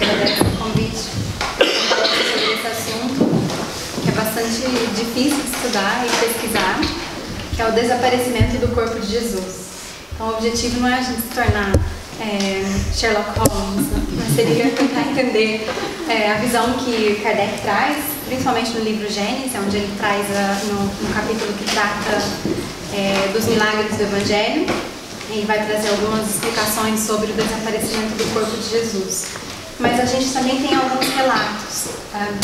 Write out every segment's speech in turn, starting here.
agradeço o convite para falar sobre esse assunto, que é bastante difícil de estudar e pesquisar, que é o desaparecimento do corpo de Jesus. Então, o objetivo não é a gente se tornar Sherlock Holmes, né? Mas seria tentar entender a visão que Kardec traz, principalmente no livro Gênesis, onde ele traz no capítulo que trata dos milagres do Evangelho. Ele vai trazer algumas explicações sobre o desaparecimento do corpo de Jesus. Mas a gente também tem alguns relatos.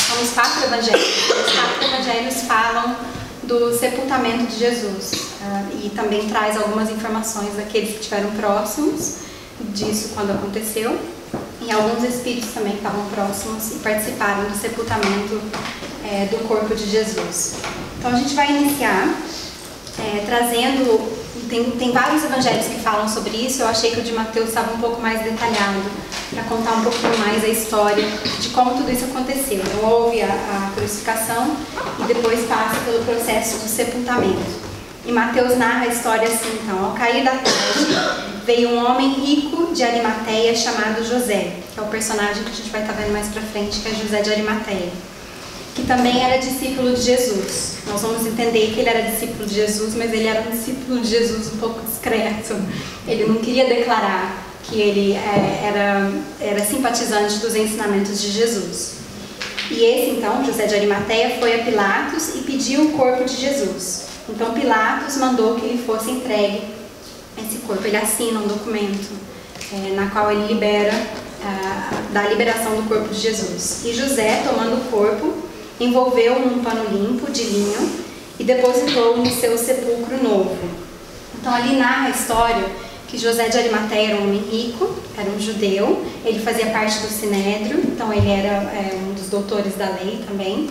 São os 4 evangelhos. Os 4 evangelhos falam do sepultamento de Jesus. E também traz algumas informações daqueles que estiveram próximos disso quando aconteceu. E alguns espíritos também que estavam próximos e participaram do sepultamento do corpo de Jesus. Então a gente vai iniciar trazendo... Tem vários evangelhos que falam sobre isso. Eu achei que o de Mateus estava um pouco mais detalhado, para contar um pouquinho mais a história de como tudo isso aconteceu. Então houve a crucificação e depois passa pelo processo do sepultamento. E Mateus narra a história assim, então: ao cair da tarde, veio um homem rico de Arimateia chamado José, que é o personagem que a gente vai estar vendo mais pra frente, que é José de Arimateia, que também era discípulo de Jesus. Nós vamos entender que ele era discípulo de Jesus, mas ele era um discípulo de Jesus um pouco discreto. Ele não queria declarar que ele era simpatizante dos ensinamentos de Jesus. E esse, então, José de Arimateia, foi a Pilatos e pediu o corpo de Jesus. Então Pilatos mandou que lhe fosse entregue esse corpo. Ele assina um documento na qual ele dá a liberação do corpo de Jesus. E José, tomando o corpo, envolveu num pano limpo de linho e depositou no seu sepulcro novo. Então ali narra a história que José de Arimateia era um homem rico, era um judeu, ele fazia parte do Sinédrio, então ele era um dos doutores da lei também.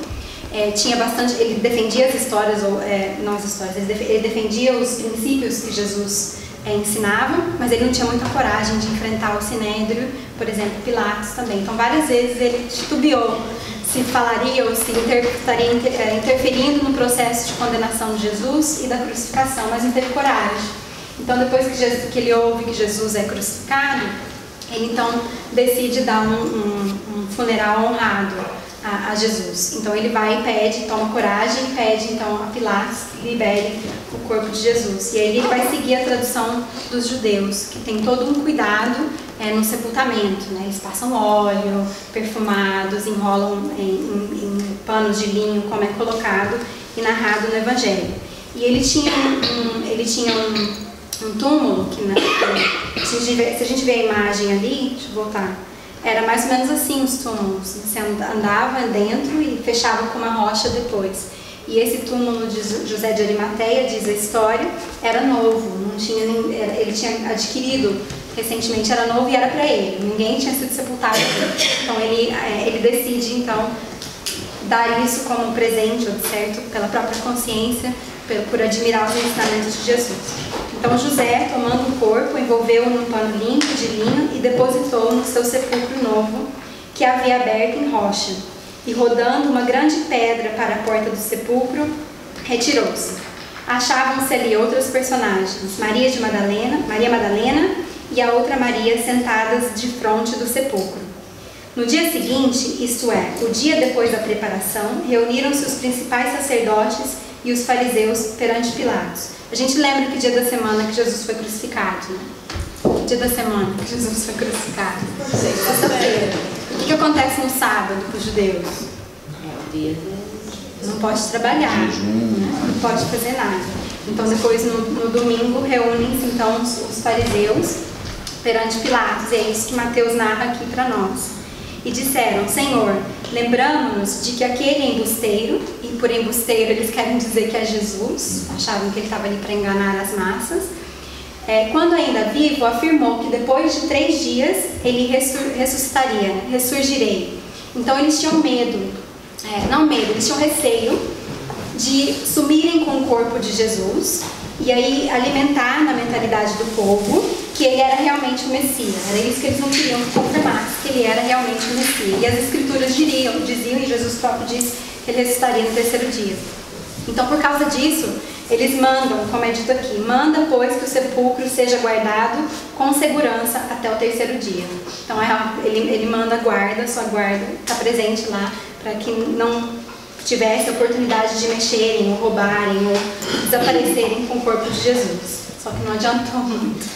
Tinha bastante, ele defendia as histórias, ele defendia os princípios que Jesus ensinava, mas ele não tinha muita coragem de enfrentar o Sinédrio, por exemplo, Pilatos também. Então várias vezes ele titubeou se falaria ou se estaria interferindo no processo de condenação de Jesus e da crucificação, mas não teve coragem. Então depois que ele ouve que Jesus é crucificado, ele então decide dar um funeral honrado a Jesus. Então ele vai e pede, toma coragem e pede então a Pilatos que libere o corpo de Jesus. E aí ele vai seguir a tradição dos judeus, que tem todo um cuidado no sepultamento, né? Eles passam óleo, perfumados, enrolam em panos de linho, como é colocado e narrado no Evangelho. E ele tinha um túmulo, se a gente vê a imagem ali, deixa eu voltar, era mais ou menos assim os túmulos. Você andava dentro e fechava com uma rocha depois. E esse túmulo de José de Arimateia, diz a história, era novo, não tinha nem, ele tinha adquirido recentemente, era novo e era para ele. Ninguém tinha sido sepultado. Então ele decide então dar isso como um presente, certo? Pela própria consciência, por admirar os ensinamentos de Jesus. Então José, tomando o corpo, envolveu-o num pano limpo de linho e depositou no seu sepulcro novo, que havia aberto em rocha. E rodando uma grande pedra para a porta do sepulcro, retirou-se. Achavam-se ali outros personagens, Maria Madalena e a outra Maria, sentadas de fronte do sepulcro. No dia seguinte, isto é, o dia depois da preparação, reuniram-se os principais sacerdotes e os fariseus perante Pilatos. A gente lembra que dia da semana que Jesus foi crucificado, né? Que dia da semana que Jesus foi crucificado? Sexta-feira. O que acontece no sábado para os judeus? É o dia de... Não pode trabalhar, né? Não pode fazer nada. Então depois no domingo reúnem-se então os fariseus perante Pilatos. E é isso que Mateus narra aqui para nós. E disseram: Senhor, lembramos-nos de que aquele embusteiro, e por embusteiro eles querem dizer que é Jesus, achavam que ele estava ali para enganar as massas, quando ainda vivo, afirmou que depois de 3 dias ele ressuscitaria, né? Ressurgirei. Então eles tinham medo, eles tinham receio de sumirem com o corpo de Jesus e aí alimentar na mentalidade do povo que ele era realmente o Messias. Era isso que eles não queriam que confirmasse, que ele era realmente o Messias. E as Escrituras diziam, e Jesus próprio disse, que ele ressuscitaria no 3º dia. Então, por causa disso, Eles mandam, como é dito aqui, manda, pois, que o sepulcro seja guardado com segurança até o terceiro dia. Então ele manda guarda, sua guarda está presente lá, para que não tivesse a oportunidade de mexerem, ou roubarem, ou desaparecerem com o corpo de Jesus. Só que não adiantou muito.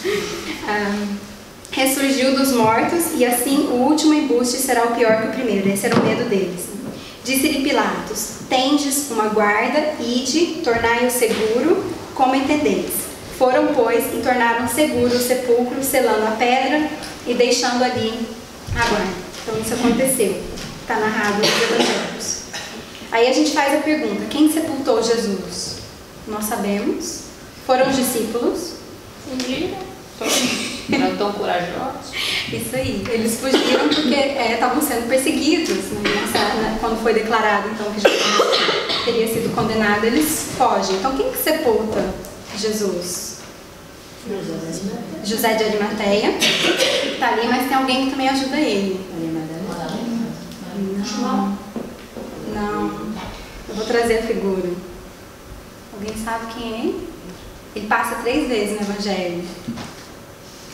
Ressurgiu dos mortos, e assim o último embuste será o pior que o primeiro. Esse era o medo deles. Disse-lhe Pilatos: tendes uma guarda, ide, tornai-o seguro, como entendeis. Foram, pois, e tornaram seguro o sepulcro, selando a pedra e deixando ali a guarda. Então isso aconteceu. Está narrado nos Evangelhos. Aí a gente faz a pergunta: quem sepultou Jesus? Nós sabemos. Foram os discípulos. Fugiram. Não tão corajosos. Isso aí. Eles fugiram porque estavam sendo perseguidos. Quando foi declarado então que Jesus teria sido condenado, eles fogem. Então quem que sepulta Jesus? José de Arimateia. Está ali, mas tem alguém que também ajuda ele. Não. Eu vou trazer a figura. Alguém sabe quem é ele? Ele passa 3 vezes no Evangelho.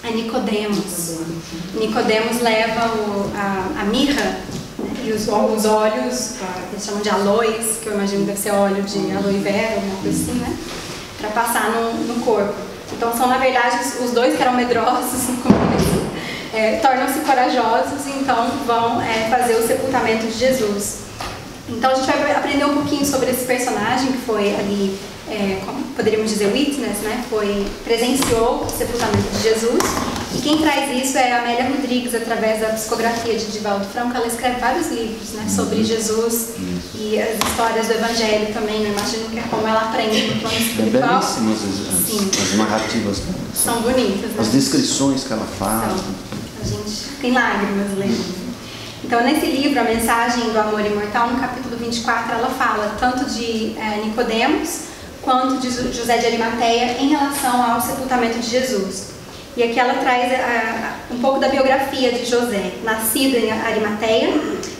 É Nicodemos. Nicodemos leva a mirra, né, e os óleos, eles chamam de aloes, que eu imagino que deve ser óleo de aloe vera, alguma coisa assim, né? Para passar no corpo. Então são, na verdade, os dois que eram medrosos no começo, tornam-se corajosos e então vão fazer o sepultamento de Jesus. Então a gente vai aprender um pouquinho sobre esse personagem que foi ali, como poderíamos dizer, witness, né? Presenciou o sepultamento de Jesus. E quem traz isso é a Amélia Rodrigues, através da psicografia de Divaldo Franco. Ela escreve vários livros, né, sobre Jesus e as histórias do Evangelho também. Eu imagino que é como ela aprende no plano espiritual. Belíssimas as narrativas. São bonitas, né? As descrições que ela faz. A gente tem lágrimas lendo. Então, nesse livro, A Mensagem do Amor Imortal, no capítulo 24, ela fala tanto de Nicodemos quanto de José de Arimateia em relação ao sepultamento de Jesus. E aqui ela traz um pouco da biografia de José. Nascido em Arimateia,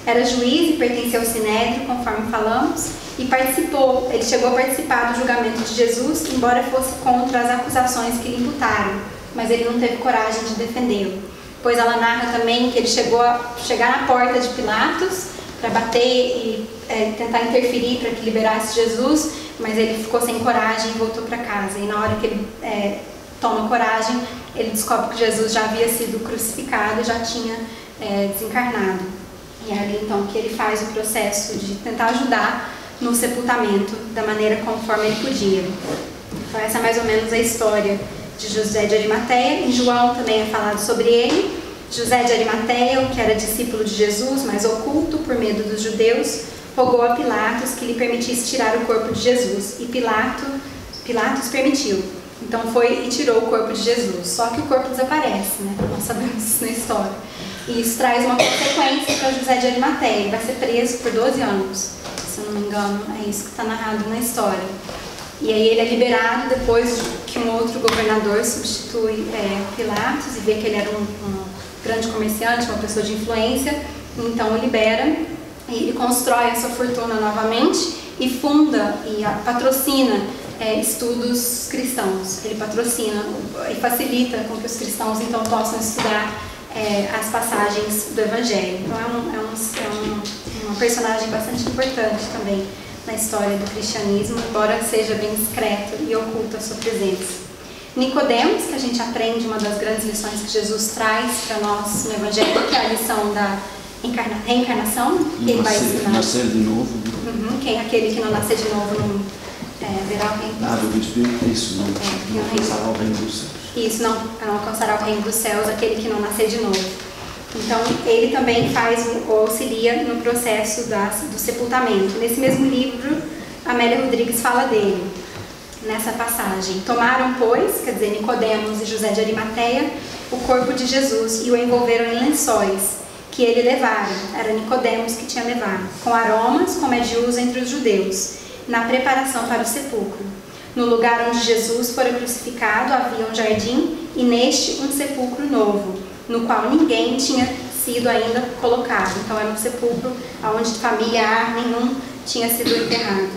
era juiz e pertencia ao Sinédrio, conforme falamos, e ele chegou a participar do julgamento de Jesus, embora fosse contra as acusações que lhe imputaram, mas ele não teve coragem de defendê-lo. Depois ela narra também que ele chegou a chegar na porta de Pilatos para bater e tentar interferir para que liberasse Jesus, mas ele ficou sem coragem e voltou para casa. E na hora que ele toma coragem, ele descobre que Jesus já havia sido crucificado e já tinha desencarnado. E é ali então que ele faz o processo de tentar ajudar no sepultamento da maneira conforme ele podia. Então essa é mais ou menos a história de José de Arimateia. Em João também é falado sobre ele. José de Arimateia, o que era discípulo de Jesus, mas oculto por medo dos judeus, rogou a Pilatos que lhe permitisse tirar o corpo de Jesus. E Pilatos permitiu. Então foi e tirou o corpo de Jesus. Só que o corpo desaparece, né? Nós sabemos isso na história. E isso traz uma consequência para José de Arimateia. Ele vai ser preso por 12 anos. Se eu não me engano, é isso que está narrado na história. E aí ele é liberado depois que um outro governador substitui Pilatos e vê que ele era um grande comerciante, uma pessoa de influência. Então o libera e ele constrói a sua fortuna novamente e funda e patrocina estudos cristãos. Ele patrocina e facilita com que os cristãos então possam estudar as passagens do Evangelho. Então é um personagem bastante importante também na história do cristianismo, embora seja bem discreto e oculto a sua presença. Nicodemos, que a gente aprende uma das grandes lições que Jesus traz para nós no Evangelho, que é a lição da reencarnação, que ele vai ensinar. Nascer de novo. Aquele que não nascer de novo não verá o reino. Do Espírito, isso, não alcançará o reino dos céus. Isso, não alcançará o reino dos céus, aquele que não nascer de novo. Então, ele também auxilia no processo do sepultamento. Nesse mesmo livro, Amélia Rodrigues fala dele, nessa passagem. Tomaram, pois, quer dizer, Nicodemos e José de Arimateia, o corpo de Jesus e o envolveram em lençóis, que ele levara. Era Nicodemos que tinha levado, com aromas, como é de uso entre os judeus, na preparação para o sepulcro. No lugar onde Jesus fora crucificado havia um jardim e neste um sepulcro novo, no qual ninguém tinha sido ainda colocado. Então era um sepulcro onde familiar nenhum tinha sido enterrado.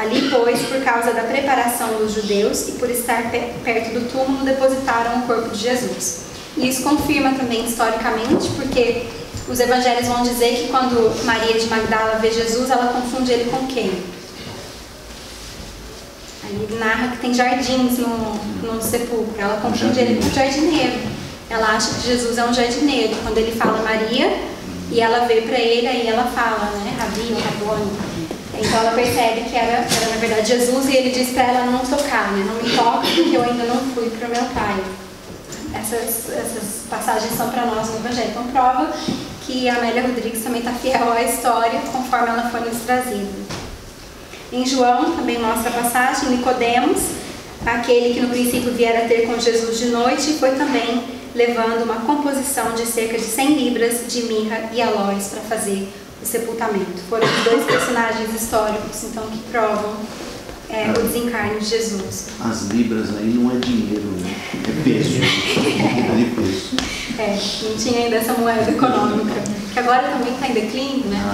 Ali, pois, por causa da preparação dos judeus e por estar perto do túmulo, depositaram o corpo de Jesus. E isso confirma também historicamente, porque os evangelhos vão dizer que quando Maria de Magdala vê Jesus, ela confunde ele com quem? Ele narra que tem jardins no sepulcro. Ela confunde ele com um jardineiro. Ela acha que Jesus é um jardineiro. Quando ele fala Maria, e ela vê para ele, aí ela fala, né? Rabi, Rabone. Então ela percebe que era na verdade Jesus, e ele diz para ela não tocar, né? Não me toca porque eu ainda não fui para o meu pai. Essas passagens são para nós no Evangelho. Então prova que a Amélia Rodrigues também está fiel à história conforme ela foi nos trazida. Em João também mostra a passagem, Nicodemos, aquele que no princípio viera ter com Jesus de noite, foi também levando uma composição de cerca de 100 libras de mirra e aloés para fazer o sepultamento. Foram os dois personagens históricos, então, que provam o desencarne de Jesus. As libras aí não é dinheiro, né? É peso. É de peso. Não tinha ainda essa moeda econômica, que agora também está em declínio, né?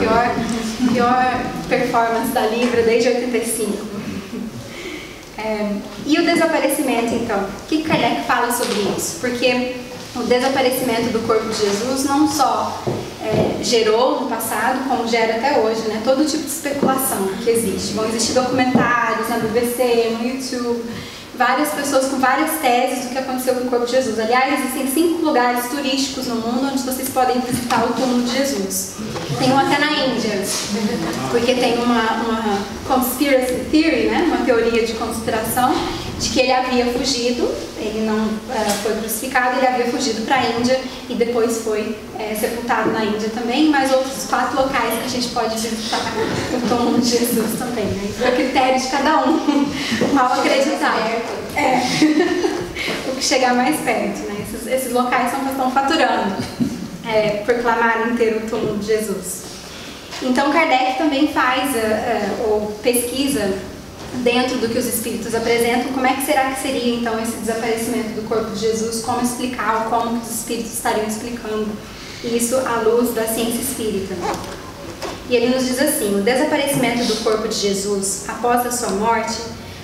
Pior performance da libra desde 85. E o desaparecimento, então? O que Kardec fala sobre isso? Porque o desaparecimento do corpo de Jesus não só gerou no passado, como gera até hoje, né? Todo tipo de especulação que existe. Vão existir documentários na BBC, no YouTube, várias pessoas com várias teses do que aconteceu com o corpo de Jesus. Aliás, existem 5 lugares turísticos no mundo onde vocês podem visitar o túmulo de Jesus. Tem um até na Índia, porque tem uma conspiracy theory, né? Uma teoria de conspiração, de que ele havia fugido, ele não foi crucificado, ele havia fugido para a Índia e depois foi sepultado na Índia também, mas outros 4 locais que a gente pode visitar o túmulo de Jesus também, né? Isso é o critério de cada um, mal acreditar. O que chegar mais perto, né? Esses locais são que estão faturando por clamar inteiro o túmulo de Jesus. Então Kardec também faz ou pesquisa dentro do que os espíritos apresentam, como é que será que seria então esse desaparecimento do corpo de Jesus, como explicar, ou como os espíritos estariam explicando isso à luz da ciência espírita. E ele nos diz assim: o desaparecimento do corpo de Jesus após a sua morte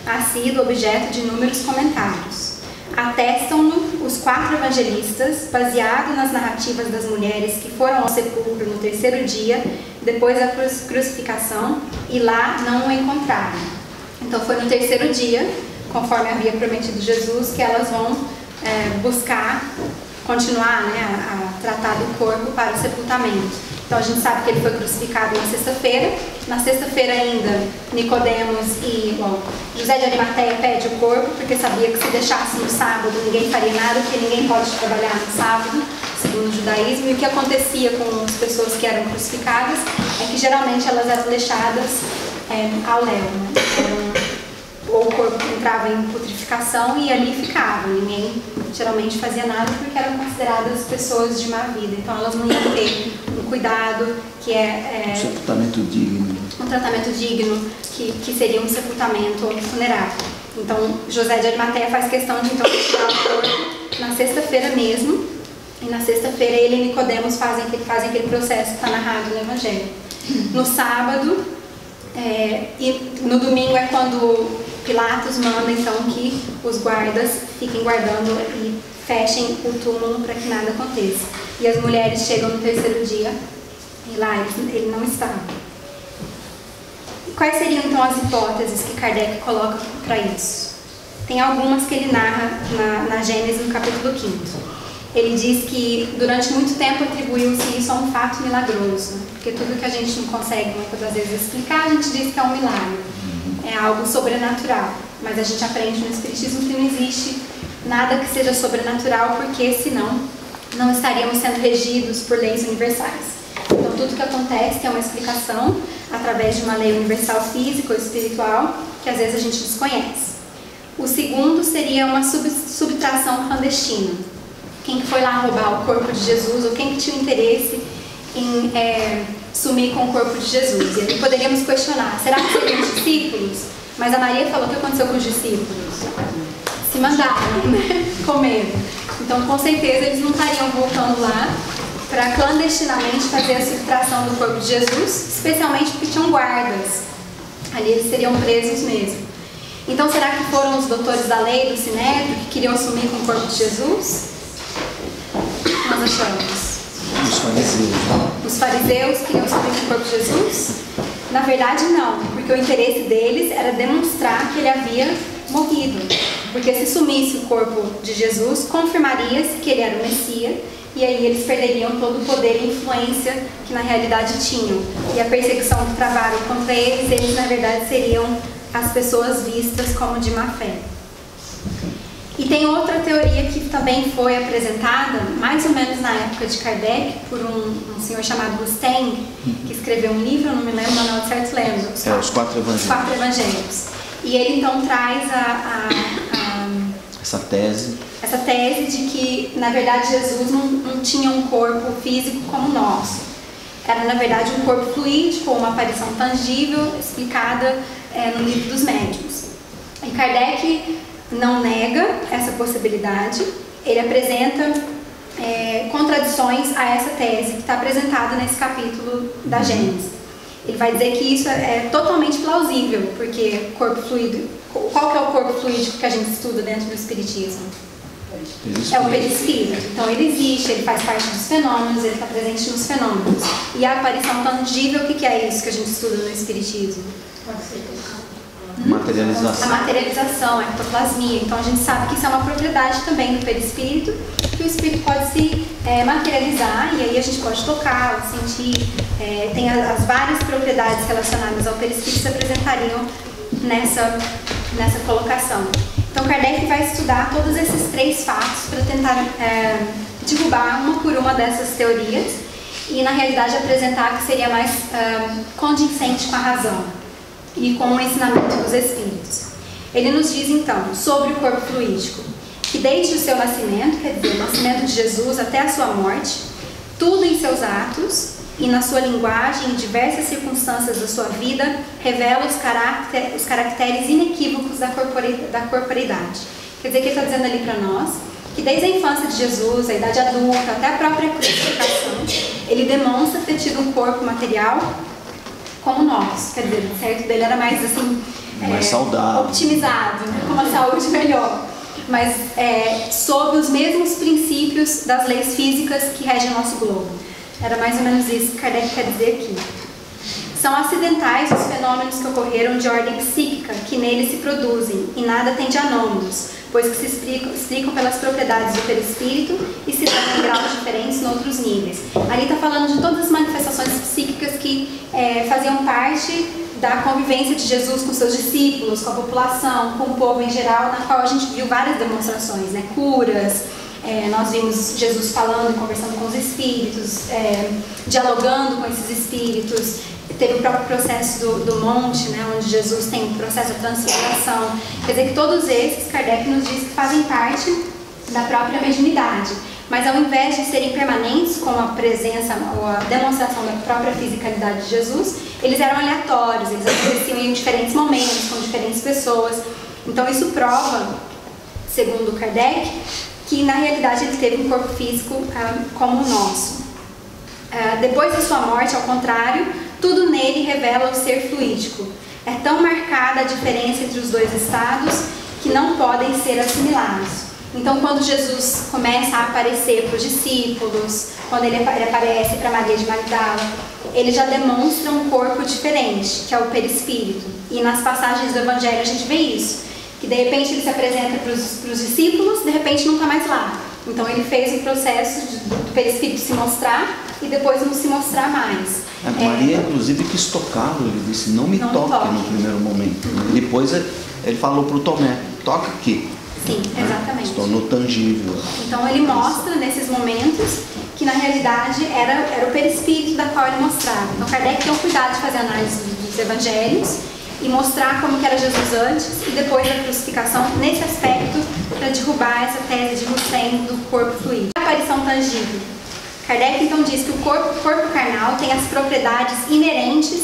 ha sido objeto de inúmeros comentários. Atestam-no os 4 evangelistas, baseado nas narrativas das mulheres que foram ao sepulcro no 3º dia, depois da crucificação, e lá não o encontraram. Então foi no 3º dia, conforme havia prometido Jesus, que elas vão buscar, continuar, né, a tratar do corpo para o sepultamento. Então a gente sabe que ele foi crucificado na sexta-feira. Na sexta-feira ainda, Nicodemos e José de Arimateia pede o corpo, porque sabia que se deixasse no sábado ninguém faria nada, porque ninguém pode trabalhar no sábado, segundo o judaísmo. E o que acontecia com as pessoas que eram crucificadas é que geralmente elas eram deixadas ao léu, né? Ou o corpo entrava em putrificação e ali ficava. Ninguém geralmente fazia nada porque eram consideradas pessoas de má vida. Então elas não iam ter um cuidado que um sepultamento digno. Um tratamento digno, que seria um sepultamento funerário. Então José de Arimateia faz questão de então retirar o corpo na sexta-feira mesmo. E na sexta-feira ele e Nicodemos fazem aquele processo que está narrado no Evangelho. No sábado e no domingo é quando Pilatos manda então que os guardas fiquem guardando e fechem o túmulo para que nada aconteça. E as mulheres chegam no 3º dia e lá ele não estava. Quais seriam então as hipóteses que Kardec coloca para isso? Tem algumas que ele narra na Gênesis, no capítulo 5º. Ele diz que durante muito tempo atribuiu-se isso a um fato milagroso, porque tudo que a gente não consegue muitas das vezes explicar, a gente diz que é um milagre, é algo sobrenatural. Mas a gente aprende no Espiritismo que não existe nada que seja sobrenatural, porque senão não estaríamos sendo regidos por leis universais. Então tudo que acontece tem uma explicação através de uma lei universal física ou espiritual que às vezes a gente desconhece. O segundo seria uma subtração clandestina. Quem que foi lá roubar o corpo de Jesus, ou quem que tinha interesse em sumir com o corpo de Jesus. E aí poderíamos questionar, será que seriam os discípulos? Mas a Maria falou o que aconteceu com os discípulos. Se mandaram, né? Comer. Então com certeza eles não estariam voltando lá para clandestinamente fazer a subtração do corpo de Jesus, especialmente porque tinham guardas. Ali eles seriam presos mesmo. Então, será que foram os doutores da lei do Sinédrio que queriam sumir com o corpo de Jesus? Nós achamos. Os fariseus. Os fariseus queriam sumir com o corpo de Jesus? Na verdade, não, porque o interesse deles era demonstrar que ele havia morrido. Porque se sumisse o corpo de Jesus, confirmaria-se que ele era o Messias, e aí eles perderiam todo o poder e influência que na realidade tinham. E a perseguição que travaram contra eles na verdade seriam as pessoas vistas como de má fé. E tem outra teoria que também foi apresentada, mais ou menos na época de Kardec, por um senhor chamado Rustem, que escreveu um livro, eu não me lembro, não certo lembro. Os Quatro Evangelhos. Os Quatro Evangelhos. E ele então traz essa tese de que, na verdade, Jesus não tinha um corpo físico como o nosso. Era, na verdade, um corpo fluídico, uma aparição tangível, explicada no livro dos médiuns. E Kardec não nega essa possibilidade, ele apresenta contradições a essa tese que está apresentada nesse capítulo da Gênesis. Ele vai dizer que isso é totalmente plausível, porque corpo fluido, qual que é o corpo fluídico que a gente estuda dentro do Espiritismo? É o perispírito. Então ele existe, ele faz parte dos fenômenos, ele está presente nos fenômenos. E a aparição tangível, o que é isso que a gente estuda no Espiritismo? Materialização. A materialização, a ectoplasmia. Então a gente sabe que isso é uma propriedade também do perispírito, que o espírito pode se materializar, e aí a gente pode tocar, sentir. Tem as várias propriedades relacionadas ao perispírito que se apresentariam nessa colocação. Então Kardec vai estudar todos esses três fatos para tentar derrubar uma por uma dessas teorias e na realidade apresentar que seria mais condizente com a razão e com o ensinamento dos Espíritos. Ele nos diz então sobre o corpo fluídico, que desde o seu nascimento, quer dizer, o nascimento de Jesus até a sua morte, tudo em seus atos e na sua linguagem, em diversas circunstâncias da sua vida, revela os caracteres inequívocos da corporeidade. Quer dizer, que ele está dizendo ali para nós que desde a infância de Jesus, a idade adulta, até a própria crucificação, ele demonstra ter tido um corpo material como o nosso. Quer dizer, o certo dele era mais assim, mais saudável, optimizado, com uma saúde melhor, mas sob os mesmos princípios das leis físicas que regem o nosso globo. Era mais ou menos isso que Kardec quer dizer aqui. São acidentais os fenômenos que ocorreram de ordem psíquica que nele se produzem, e nada tem de anômalos, pois que se explicam pelas propriedades do perispírito e se dão em graus diferentes em outros níveis. Ali está falando de todas as manifestações psíquicas que faziam parte da convivência de Jesus com seus discípulos, com a população, com o povo em geral, na qual a gente viu várias demonstrações, né? Curas. Nós vimos Jesus falando e conversando com os espíritos, dialogando com esses espíritos. Teve o próprio processo do monte, né, onde Jesus tem o processo da transfiguração. Quer dizer que todos esses, Kardec nos diz que fazem parte da própria mediunidade. Mas ao invés de serem permanentes, como a presença ou a demonstração da própria fisicalidade de Jesus, eles eram aleatórios, eles aconteciam em diferentes momentos, com diferentes pessoas. Então isso prova, segundo Kardec, que na realidade ele teve um corpo físico como o nosso. Depois da sua morte, ao contrário, tudo nele revela o ser fluídico. É tão marcada a diferença entre os dois estados que não podem ser assimilados. Então, quando Jesus começa a aparecer para os discípulos, quando ele aparece para Maria de Magdala, ele já demonstra um corpo diferente, que é o perispírito. E nas passagens do Evangelho a gente vê isso, que de repente ele se apresenta para os discípulos, de repente não está mais lá. Então ele fez o processo do perispírito se mostrar e depois não se mostrar mais. Maria, inclusive, quis tocá-lo. Ele disse, não me toque no primeiro momento. Depois ele falou para o Tomé, toca aqui. Sim, exatamente. Se tornou tangível. Então ele mostra nesses momentos que na realidade era o perispírito da qual ele mostrava. Então Kardec tem o cuidado de fazer análise dos evangelhos e mostrar como que era Jesus antes e depois da crucificação nesse aspecto para derrubar essa tese de Rustem do corpo fluídico. A aparição tangível. Kardec então diz que o corpo carnal tem as propriedades inerentes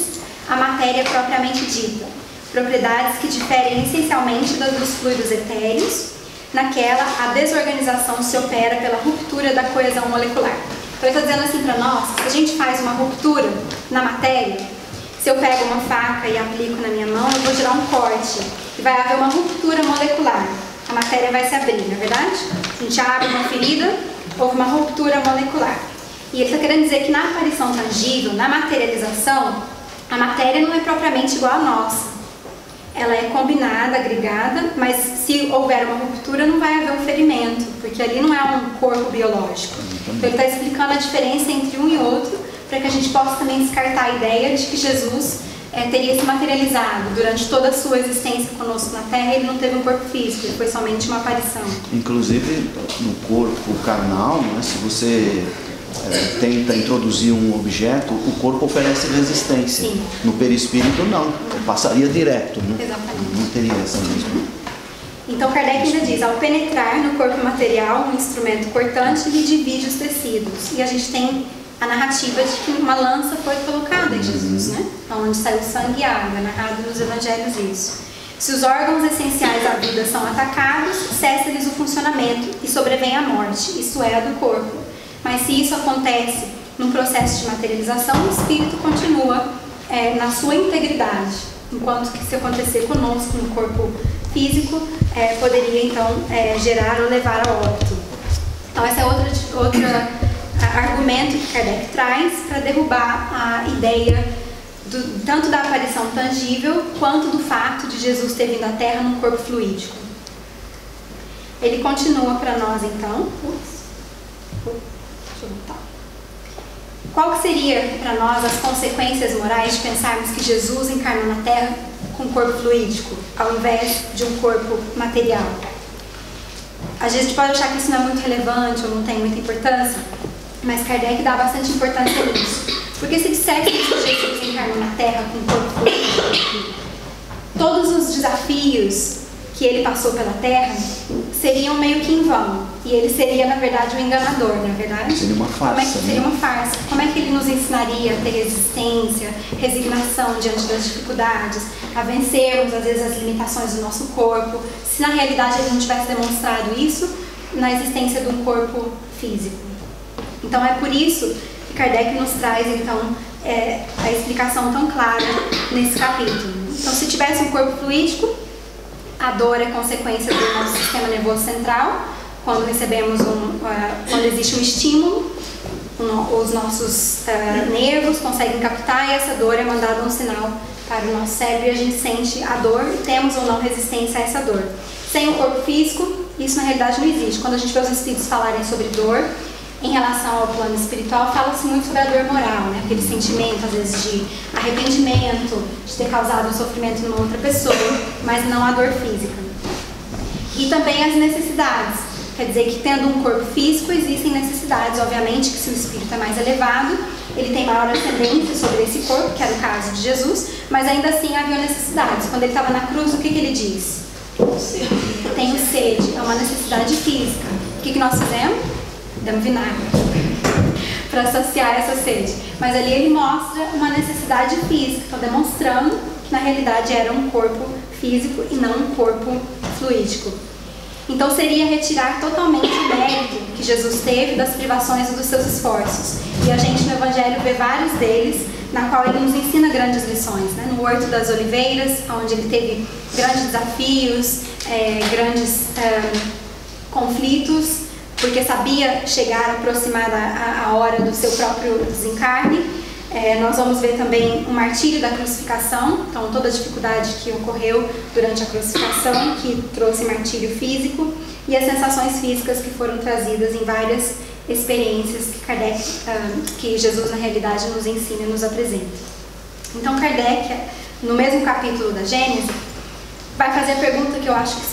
à matéria propriamente dita, propriedades que diferem essencialmente das dos fluidos etéreos, naquela a desorganização se opera pela ruptura da coesão molecular. Então ele está dizendo assim para nós, se a gente faz uma ruptura na matéria, se se eu pego uma faca e aplico na minha mão, eu vou gerar um corte e vai haver uma ruptura molecular. A matéria vai se abrir, não é verdade? A gente abre uma ferida, houve uma ruptura molecular. E ele está querendo dizer que na aparição tangível, na materialização, a matéria não é propriamente igual à nossa. Ela é combinada, agregada, mas se houver uma ruptura não vai haver um ferimento, porque ali não é um corpo biológico. Então ele está explicando a diferença entre um e outro, para que a gente possa também descartar a ideia de que Jesus teria se materializado durante toda a sua existência conosco na Terra. Ele não teve um corpo físico, ele foi somente uma aparição. Inclusive no corpo carnal, né, se você tenta introduzir um objeto, o corpo oferece resistência. Sim. No perispírito não, passaria direto, né? Exatamente. Não teria essa mesma. Então Kardec ainda diz, ao penetrar no corpo material, um instrumento cortante lhe divide os tecidos. E a gente tem a narrativa de que uma lança foi colocada em Jesus, né? Onde saiu sangue e água, narrado nos evangelhos isso. Se os órgãos essenciais da vida são atacados, cessa-lhes o funcionamento e sobrevém a morte, isso é, a do corpo. Mas se isso acontece num processo de materialização, o espírito continua na sua integridade, enquanto que se acontecer conosco no corpo físico, poderia então gerar ou levar ao óbito. Então esse é outro argumento que Kardec traz para derrubar a ideia tanto da aparição tangível quanto do fato de Jesus ter vindo à Terra num corpo fluídico. Ele continua para nós então. Qual que seria para nós as consequências morais de pensarmos que Jesus encarnou na Terra com um corpo fluídico, ao invés de um corpo material? Às vezes a gente pode achar que isso não é muito relevante ou não tem muita importância, mas Kardec dá bastante importância nisso. Porque se dissesse que Jesus encarnou na Terra com um corpo fluídico, todos os desafios que ele passou pela Terra seriam meio que em vão. E ele seria, na verdade, um enganador, não é verdade? Seria uma farsa. Seria uma farsa. Como é que ele nos ensinaria a ter resistência, resignação diante das dificuldades, a vencermos, às vezes, as limitações do nosso corpo, se na realidade ele não tivesse demonstrado isso na existência de um corpo físico? Então é por isso que Kardec nos traz, então, a explicação tão clara nesse capítulo. Então, se tivesse um corpo fluídico, a dor é consequência do nosso sistema nervoso central. Quando recebemos quando existe um estímulo, os nossos nervos conseguem captar e essa dor é mandada um sinal para o nosso cérebro e a gente sente a dor e temos ou não resistência a essa dor. Sem o corpo físico, isso na realidade não existe. Quando a gente vê os espíritos falarem sobre dor, em relação ao plano espiritual, fala-se muito sobre a dor moral, né? Aquele sentimento, às vezes, de arrependimento, de ter causado um sofrimento numa outra pessoa, mas não a dor física. E também as necessidades. Quer dizer que tendo um corpo físico, existem necessidades, obviamente, que se o espírito é mais elevado, ele tem maior ascendência sobre esse corpo, que era o caso de Jesus, mas ainda assim havia necessidades. Quando ele estava na cruz, o que ele diz? Tenho sede, é uma necessidade física. O que nós fizemos? Damos vinagre para saciar essa sede. Mas ali ele mostra uma necessidade física, está demonstrando que na realidade era um corpo físico e não um corpo fluídico. Então seria retirar totalmente o mérito que Jesus teve das privações e dos seus esforços. E a gente no Evangelho vê vários deles, na qual ele nos ensina grandes lições, né? No Horto das Oliveiras, onde ele teve grandes desafios, grandes conflitos, porque sabia chegar aproximada a hora do seu próprio desencarne. Nós vamos ver também o martírio da crucificação, então toda a dificuldade que ocorreu durante a crucificação, que trouxe martírio físico, e as sensações físicas que foram trazidas em várias experiências que Jesus na realidade nos ensina e nos apresenta. Então Kardec, no mesmo capítulo da Gênesis, vai fazer a pergunta que eu acho que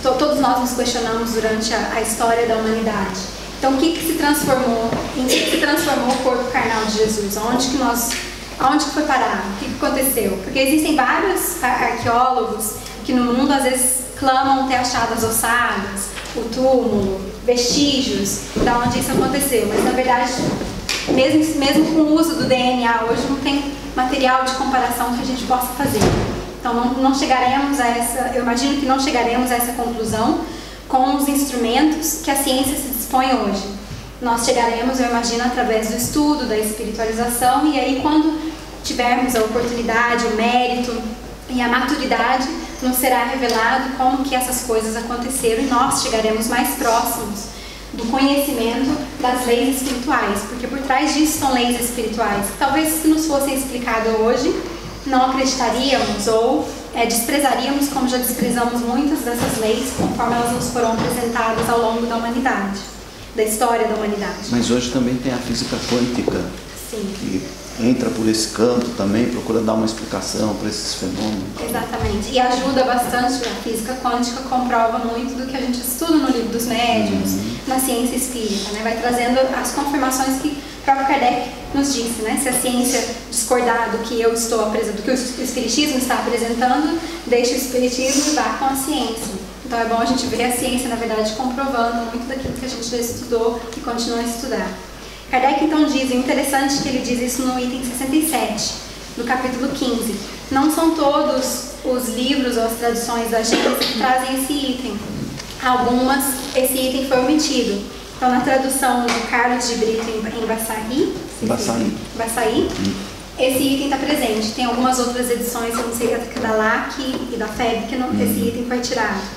todos nós nos questionamos durante a história da humanidade. Então, o que se transformou? Em que se transformou o corpo carnal de Jesus? Aonde que foi parar? O que aconteceu? Porque existem vários arqueólogos que no mundo às vezes clamam ter achado as ossadas, o túmulo, vestígios de onde isso aconteceu. Mas na verdade, mesmo com o uso do DNA hoje, não tem material de comparação que a gente possa fazer. Então não chegaremos a eu imagino que não chegaremos a essa conclusão com os instrumentos que a ciência se dispõe hoje. Nós chegaremos, eu imagino, através do estudo, da espiritualização, e aí quando tivermos a oportunidade, o mérito e a maturidade, nos será revelado como que essas coisas aconteceram e nós chegaremos mais próximos do conhecimento das leis espirituais, porque por trás disso estão leis espirituais que talvez se nos fossem explicadas hoje não acreditaríamos ou desprezaríamos, como já desprezamos muitas dessas leis conforme elas nos foram apresentadas ao longo da humanidade, da história da humanidade. Mas hoje também tem a física quântica. Sim. Que entra por esse canto também, procura dar uma explicação para esses fenômenos. Exatamente, e ajuda bastante. A física quântica comprova muito do que a gente estuda no livro dos médiuns, na ciência espírita, né? Vai trazendo as confirmações que o próprio Kardec nos disse, né? Se a ciência discordar do que eu estou apresentando, do que o espiritismo está apresentando, deixe o espiritismo e vá com a ciência. Então é bom a gente ver a ciência, na verdade, comprovando muito daquilo que a gente já estudou e continua a estudar. Kardec então diz, interessante que ele diz isso no item 67, no capítulo 15. Não são todos os livros ou as traduções da Gênesis que trazem esse item. Algumas, esse item foi omitido. Então na tradução de Carlos de Brito em Baçaí, esse item está presente. Tem algumas outras edições, eu não sei, da LAC e da FEB, que esse item foi tirado.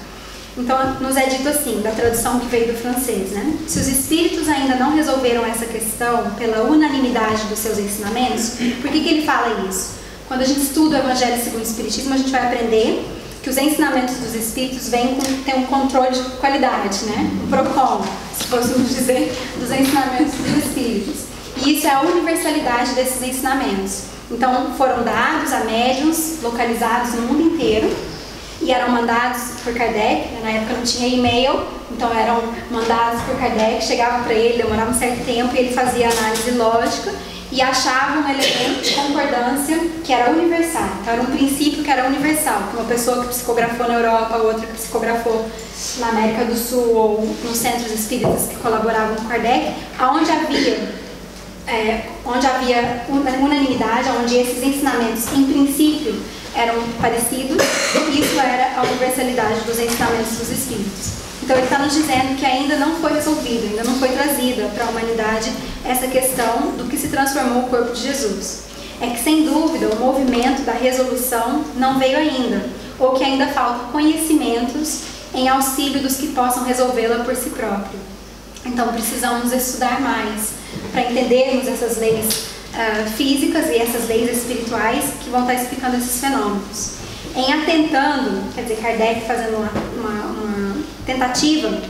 Então, nos é dito assim, da tradução que veio do francês, né? Se os espíritos ainda não resolveram essa questão pela unanimidade dos seus ensinamentos, por que ele fala isso? Quando a gente estuda o Evangelho segundo o Espiritismo, a gente vai aprender que os ensinamentos dos espíritos têm um controle de qualidade, né? Um PROCON, se fôssemos dizer, dos ensinamentos dos espíritos. E isso é a universalidade desses ensinamentos. Então, foram dados a médiuns localizados no mundo inteiro, e eram mandados por Kardec, na época não tinha e-mail, então eram mandados por Kardec, chegava para ele, demorava um certo tempo, e ele fazia análise lógica e achava um elemento de concordância que era universal. Então era um princípio que era universal, que uma pessoa que psicografou na Europa, outra que psicografou na América do Sul ou nos centros espíritas que colaboravam com Kardec, onde havia unanimidade, onde esses ensinamentos, em princípio, eram parecidos, isso era a universalidade dos ensinamentos dos espíritos. Então ele está nos dizendo que ainda não foi resolvido, ainda não foi trazida para a humanidade essa questão do que se transformou o corpo de Jesus. É que sem dúvida o movimento da resolução não veio ainda, ou que ainda faltam conhecimentos em auxílio dos que possam resolvê-la por si próprio. Então precisamos estudar mais para entendermos essas leis físicas e essas leis espirituais que vão estar explicando esses fenômenos. Em atentando, quer dizer, Kardec fazendo uma tentativa,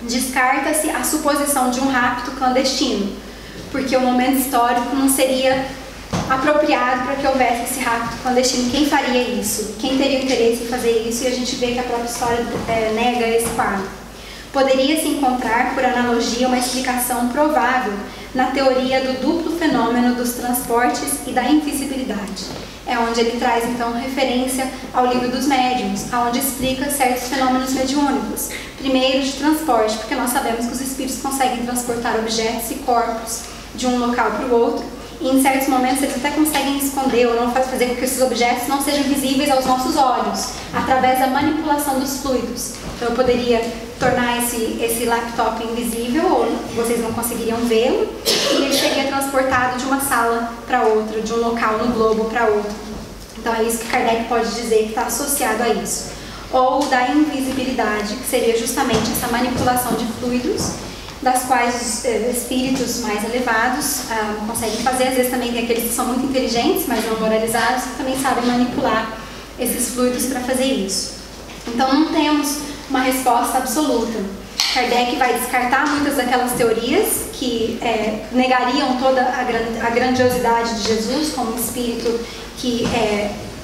descarta-se a suposição de um rapto clandestino, porque o momento histórico não seria apropriado para que houvesse esse rapto clandestino. Quem faria isso? Quem teria interesse em fazer isso? E a gente vê que a própria história nega esse quadro. Poderia-se encontrar, por analogia, uma explicação provável na teoria do duplo fenômeno dos transportes e da invisibilidade. É onde ele traz, então, referência ao livro dos médiuns, onde explica certos fenômenos mediúnicos. Primeiro, de transporte, porque nós sabemos que os espíritos conseguem transportar objetos e corpos de um local para o outro, e em certos momentos eles até conseguem esconder ou não fazer com que esses objetos não sejam visíveis aos nossos olhos, através da manipulação dos fluidos. Então eu poderia tornar esse laptop invisível, ou vocês não conseguiriam vê-lo, e ele seria transportado de uma sala para outra, de um local no globo para outro. Então é isso que Kardec pode dizer que está associado a isso. Ou da invisibilidade, que seria justamente essa manipulação de fluidos, das quais os espíritos mais elevados conseguem fazer. Às vezes também tem aqueles que são muito inteligentes, mas não moralizados, que também sabem manipular esses fluidos para fazer isso. Então não temos uma resposta absoluta. Kardec vai descartar muitas daquelas teorias que negariam toda a grandiosidade de Jesus como um espírito que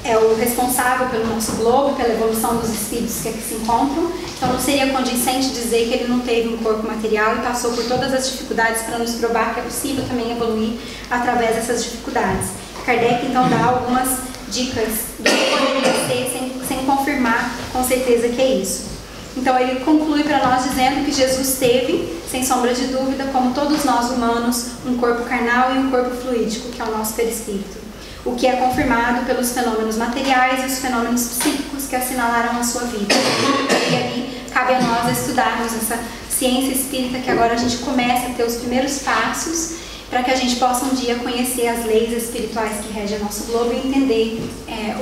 é o responsável pelo nosso globo, pela evolução dos espíritos que aqui se encontram. Então não seria condizente dizer que ele não teve um corpo material e passou por todas as dificuldades para nos provar que é possível também evoluir através dessas dificuldades. Kardec então dá algumas dicas do que poderia ser sem confirmar com certeza que é isso. Então ele conclui para nós dizendo que Jesus teve, sem sombra de dúvida, como todos nós humanos, um corpo carnal e um corpo fluídico, que é o nosso perispírito, o que é confirmado pelos fenômenos materiais e os fenômenos psíquicos que assinalaram a sua vida. E aí cabe a nós estudarmos essa ciência espírita, que agora a gente começa a ter os primeiros passos para que a gente possa um dia conhecer as leis espirituais que regem o nosso globo e entender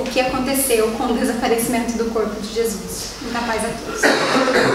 o que aconteceu com o desaparecimento do corpo de Jesus. Muita paz a todos.